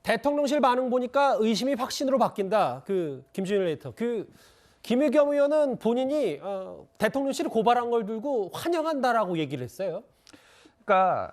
대통령실 반응 보니까 의심이 확신으로 바뀐다. 김준일 에디터. 김의겸 의원은 본인이 대통령실을 고발한 걸 들고 환영한다라고 얘기를 했어요. 그러니까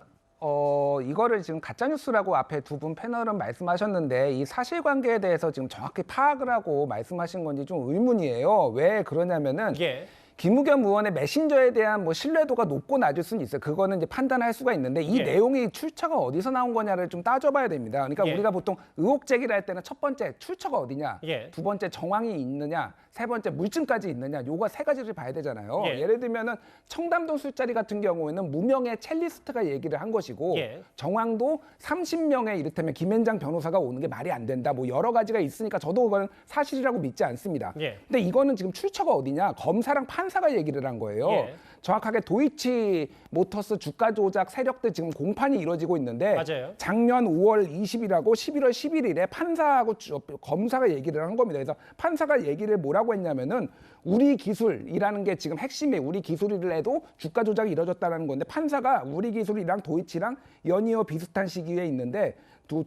이거를 지금 가짜뉴스라고 앞에 두 분 패널은 말씀하셨는데 이 사실관계에 대해서 지금 정확히 파악을 하고 말씀하신 건지 좀 의문이에요. 왜 그러냐면은 예. 김의겸 의원의 메신저에 대한 뭐 신뢰도가 높고 낮을 수는 있어요. 그거는 이제 판단할 수가 있는데 이 예. 내용이 출처가 어디서 나온 거냐를 좀 따져봐야 됩니다. 그러니까 예. 우리가 보통 의혹 제기를 할 때는 첫 번째 출처가 어디냐, 예. 두 번째 정황이 있느냐, 세 번째 물증까지 있느냐, 요거 세 가지를 봐야 되잖아요. 예. 예를 들면은 청담동 술자리 같은 경우에는 무명의 첼리스트가 얘기를 한 것이고 예. 정황도 30명의 이를테면 김현장 변호사가 오는 게 말이 안 된다. 뭐 여러 가지가 있으니까 저도 그건 사실이라고 믿지 않습니다. 예. 근데 이거는 지금 출처가 어디냐? 검사랑 판사가 얘기를 한 거예요. 예. 정확하게 도이치 모터스 주가 조작 세력들 지금 공판이 이루어지고 있는데 맞아요. 작년 5월 20일하고 11월 11일에 판사하고 검사가 얘기를 한 겁니다. 그래서 판사가 얘기를 뭐라고 했냐면은 우리 기술이라는 게 지금 핵심이 우리 기술이라도 주가 조작이 이루어졌다는 건데 판사가 우리 기술이랑 도이치랑 연이어 비슷한 시기에 있는데 두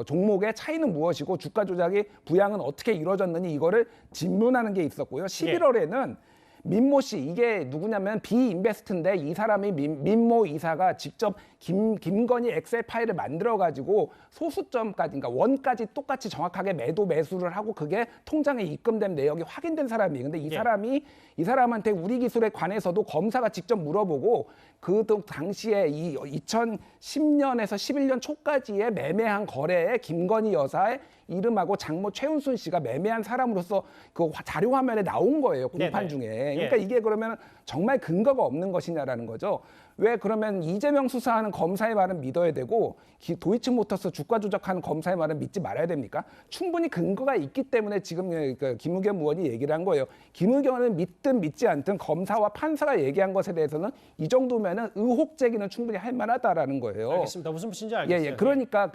종목의 차이는 무엇이고 주가 조작이 부양은 어떻게 이루어졌느니 이거를 질문하는 게 있었고요. 11월에는 민모 씨 이게 누구냐면 비인베스트인데 이 사람이 민모 이사가 직접 김건희 엑셀 파일을 만들어 가지고 소수점까지 그러니까 원까지 똑같이 정확하게 매도 매수를 하고 그게 통장에 입금된 내역이 확인된 사람이에요. 근데 이 사람이 이 사람한테 우리 기술에 관해서도 검사가 직접 물어보고 그 당시에 이 2010년에서 11년 초까지의 매매한 거래에 김건희 여사의 이름하고 장모 최은순 씨가 매매한 사람으로서 그 자료 화면에 나온 거예요. 공판 중에. 그러니까 이게 그러면 정말 근거가 없는 것이냐라는 거죠. 왜 그러면 이재명 수사하는 검사의 말은 믿어야 되고 도이치모터스 주가 조작하는 검사의 말은 믿지 말아야 됩니까? 충분히 근거가 있기 때문에 지금 김의겸 의원이 얘기를 한 거예요. 김의겸은 믿든 믿지 않든 검사와 판사가 얘기한 것에 대해서는 이 정도면은 의혹 제기는 충분히 할 만하다라는 거예요. 알겠습니다. 무슨 뜻인지 알겠어요. 그러니까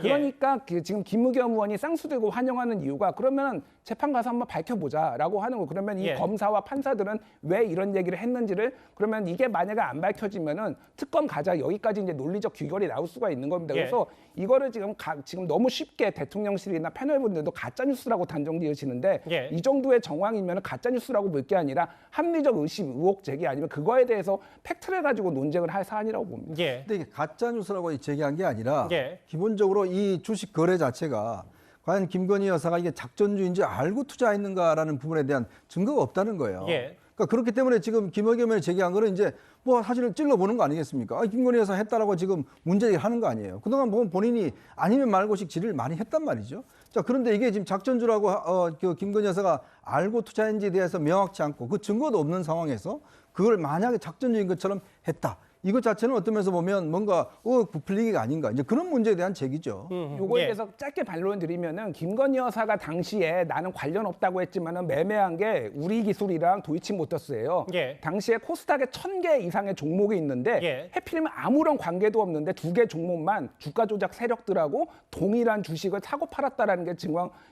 지금 김의겸 의원이 쌍수들고 환영하는 이유가 그러면 재판 가서 한번 밝혀보자라고 하는 거. 그러면 이 검사와 판사들은 왜 이런 얘기를 했는지를 그러면 이게 만약에 안 밝혀지면은 특검 가자 여기까지 이제 논리적 귀결이 나올 수가 있는 겁니다. 그래서 이거를 지금 너무 쉽게 대통령실이나 패널분들도 가짜 뉴스라고 단정 지으시는데 이 정도의 정황이면 가짜 뉴스라고 볼 게 아니라 합리적 의심, 의혹 제기 아니면 그거에 대해서 팩트를 가지고 논쟁을 할 사안이라고 봅니다. 근데 이게 가짜 뉴스라고 제기한 게 아니라 기본적으로 이 주식 거래 자체가 과연 김건희 여사가 이게 작전주의인지 알고 투자했는가라는 부분에 대한 증거가 없다는 거예요. 그러니까 그렇기 때문에 지금 김의겸 의원이 제기한 거는 이제 뭐 사실은 찔러보는 거 아니겠습니까? 김건희 여사 했다라고 지금 문제를 하는 거 아니에요. 그동안 보면 본인이 아니면 말고식 질의를 많이 했단 말이죠. 자, 그런데 이게 지금 작전주라고 그 김건희 여사가 알고 투자했는지에 대해서 명확치 않고 그 증거도 없는 상황에서 그걸 만약에 작전주의인 것처럼 했다. 이것 자체는 어떤 면에서 보면 뭔가 부풀리기가 아닌가 이제 그런 문제에 대한 제기죠. 요거에 대해서 짧게 반론 드리면은 김건희 여사가 당시에 나는 관련 없다고 했지만은 매매한 게 우리 기술이랑 도이치모터스예요. 당시에 코스닥에 1000개 이상의 종목이 있는데 해필이면 아무런 관계도 없는데 2개 종목만 주가 조작 세력들하고 동일한 주식을 사고 팔았다라는 게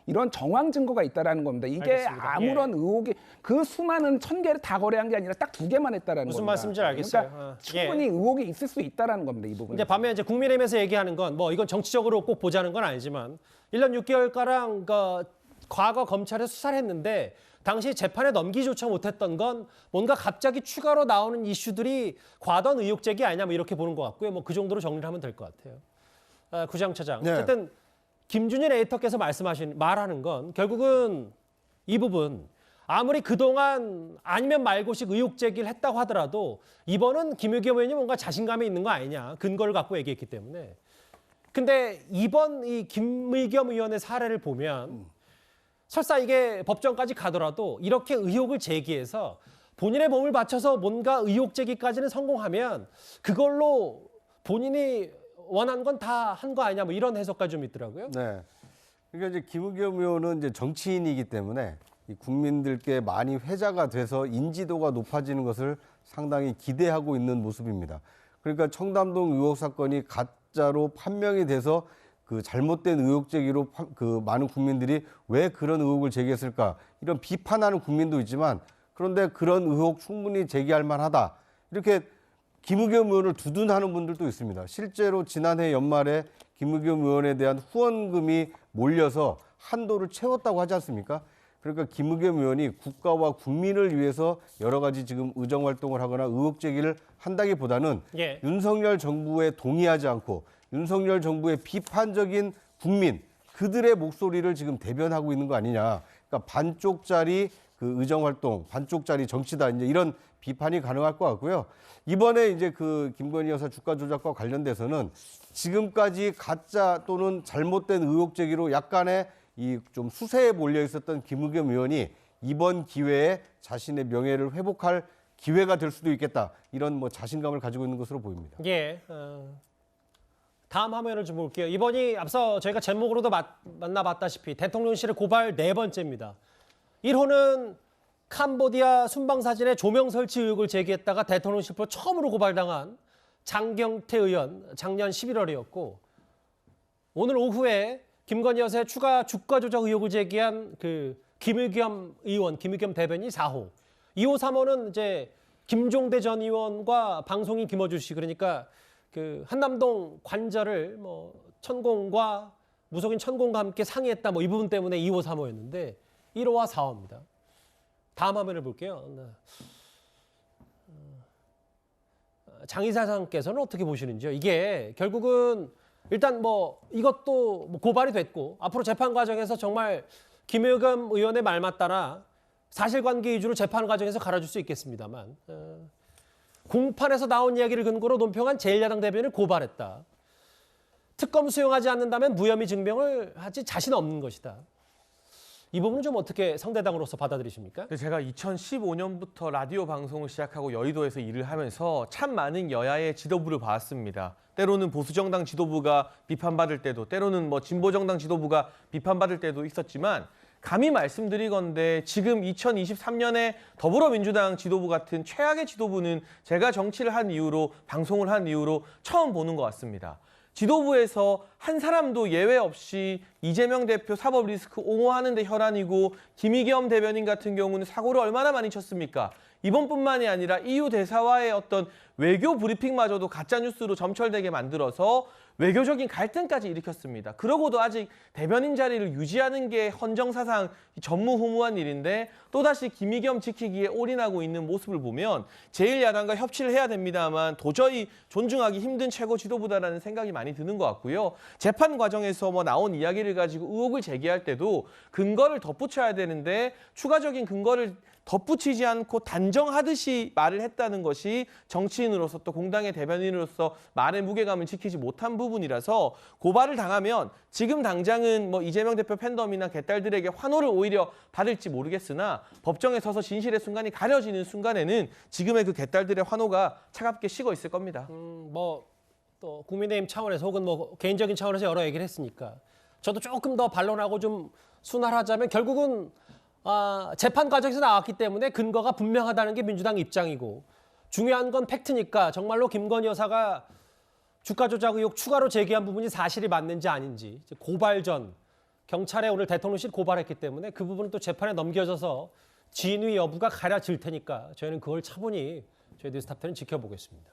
이런 정황 증거가 있다라는 겁니다. 이게 알겠습니다. 아무런 의혹이 그 수많은 1000개를 다 거래한 게 아니라 딱 2개만 했다라는 겁니다. 무슨 말씀인지 알겠어요. 그러니까 충분히 의혹이 있을 수 있다라는 겁니다. 이 부분. 이제 반면 이제 국민의힘에서 얘기하는 건 뭐 이건 정치적으로 꼭 보자는 건 아니지만 1년 6개월가량 과거 검찰에 수사를 했는데 당시 재판에 넘기조차 못했던 건 뭔가 갑자기 추가로 나오는 이슈들이 과도한 의혹 제기 아니냐 뭐 이렇게 보는 것 같고요. 뭐 그 정도로 정리를 하면 될 것 같아요. 구장차장. 어쨌든 김준일 에디터께서 말하는 건 결국은 이 부분 아무리 그동안 아니면 말고식 의혹 제기를 했다고 하더라도 이번은 김의겸 의원이 뭔가 자신감이 있는 거 아니냐. 근거를 갖고 얘기했기 때문에. 근데 이번 이 김의겸 의원의 사례를 보면 설사 이게 법정까지 가더라도 이렇게 의혹을 제기해서 본인의 몸을 바쳐서 뭔가 의혹 제기까지는 성공하면 그걸로 본인이 원한 건 다 한 거 아니냐. 뭐 이런 해석까지 좀 있더라고요. 네. 그러니까 이제 김의겸 의원은 이제 정치인이기 때문에 국민들께 많이 회자가 돼서 인지도가 높아지는 것을 상당히 기대하고 있는 모습입니다. 그러니까 청담동 의혹 사건이 가짜로 판명이 돼서 그 잘못된 의혹 제기로 그 많은 국민들이 왜 그런 의혹을 제기했을까 이런 비판하는 국민도 있지만 그런데 그런 의혹 충분히 제기할 만하다 이렇게 김의겸 의원을 두둔하는 분들도 있습니다. 실제로 지난해 연말에 김의겸 의원에 대한 후원금이 몰려서 한도를 채웠다고 하지 않습니까? 그러니까 김의겸 의원이 국가와 국민을 위해서 여러 가지 지금 의정 활동을 하거나 의혹 제기를 한다기보다는 윤석열 정부에 동의하지 않고 윤석열 정부의 비판적인 국민, 그들의 목소리를 지금 대변하고 있는 거 아니냐. 그러니까 반쪽짜리 그 의정 활동, 반쪽짜리 정치다. 이제 이런 비판이 가능할 것 같고요. 이번에 이제 그 김건희 여사 주가 조작과 관련돼서는 지금까지 가짜 또는 잘못된 의혹 제기로 약간의 이 좀 수세에 몰려 있었던 김의겸 의원이 이번 기회에 자신의 명예를 회복할 기회가 될 수도 있겠다. 이런 뭐 자신감을 가지고 있는 것으로 보입니다. 다음 화면을 좀 볼게요. 이번이 앞서 저희가 제목으로도 만나봤다시피 대통령실의 고발 4번째입니다. 1호는 캄보디아 순방사진의 조명 설치 의혹을 제기했다가 대통령실로 처음으로 고발당한 장경태 의원 작년 11월이었고 오늘 오후에 김건희 여사의 추가 주가 조작 의혹을 제기한 그 김의겸 의원, 김의겸 대변인 4호. 2호, 3호는 이제 김종대 전 의원과 방송인 김어준 씨, 그러니까 그 한남동 관절을 뭐 천공과 무속인 천공과 함께 상의했다 뭐 이 부분 때문에 2호, 3호였는데 1호와 4호입니다. 다음 화면을 볼게요. 장 이사장께서는 어떻게 보시는지요? 이게 결국은 일단 뭐 이것도 뭐 고발이 됐고 앞으로 재판 과정에서 정말 김의겸 의원의 말 맞다나 사실관계 위주로 재판 과정에서 갈아줄 수 있겠습니다만 공판에서 나온 이야기를 근거로 논평한 제1야당 대변인을 고발했다. 특검 수용하지 않는다면 무혐의 증명을 하지 자신 없는 것이다. 이 부분은 좀 어떻게 상대당으로서 받아들이십니까? 제가 2015년부터 라디오 방송을 시작하고 여의도에서 일을 하면서 참 많은 여야의 지도부를 봤습니다. 때로는 보수정당 지도부가 비판받을 때도, 때로는 뭐 진보정당 지도부가 비판받을 때도 있었지만 감히 말씀드리건대 지금 2023년에 더불어민주당 지도부 같은 최악의 지도부는 제가 정치를 한 이후로, 방송을 한 이후로 처음 보는 것 같습니다. 지도부에서 한 사람도 예외 없이 이재명 대표 사법 리스크 옹호하는 데 혈안이고 김의겸 대변인 같은 경우는 사고를 얼마나 많이 쳤습니까? 이번뿐만이 아니라 EU 대사와의 어떤 외교 브리핑마저도 가짜뉴스로 점철되게 만들어서 외교적인 갈등까지 일으켰습니다. 그러고도 아직 대변인 자리를 유지하는 게 헌정사상 전무후무한 일인데 또다시 김의겸 지키기에 올인하고 있는 모습을 보면 제1야당과 협치를 해야 됩니다만 도저히 존중하기 힘든 최고 지도부다라는 생각이 많이 드는 것 같고요. 재판 과정에서 뭐 나온 이야기를 가지고 의혹을 제기할 때도 근거를 덧붙여야 되는데 추가적인 근거를 덧붙이지 않고 단정하듯이 말을 했다는 것이 정치인으로서 또 공당의 대변인으로서 말의 무게감을 지키지 못한 부분이라서 고발을 당하면 지금 당장은 뭐 이재명 대표 팬덤이나 개딸들에게 환호를 오히려 받을지 모르겠으나 법정에 서서 진실의 순간이 가려지는 순간에는 지금의 그 개딸들의 환호가 차갑게 식어 있을 겁니다. 뭐 또 국민의힘 차원에서 혹은 뭐 개인적인 차원에서 여러 얘기를 했으니까 저도 조금 더 반론하고 좀 순화하자면 결국은 재판 과정에서 나왔기 때문에 근거가 분명하다는 게 민주당 입장이고 중요한 건 팩트니까 정말로 김건희 여사가 주가 조작 의혹 추가로 제기한 부분이 사실이 맞는지 아닌지 고발 전 경찰에 오늘 대통령실 고발했기 때문에 그 부분은 또 재판에 넘겨져서 진위 여부가 가려질 테니까 저희는 그걸 차분히 저희 뉴스탑10은 지켜보겠습니다.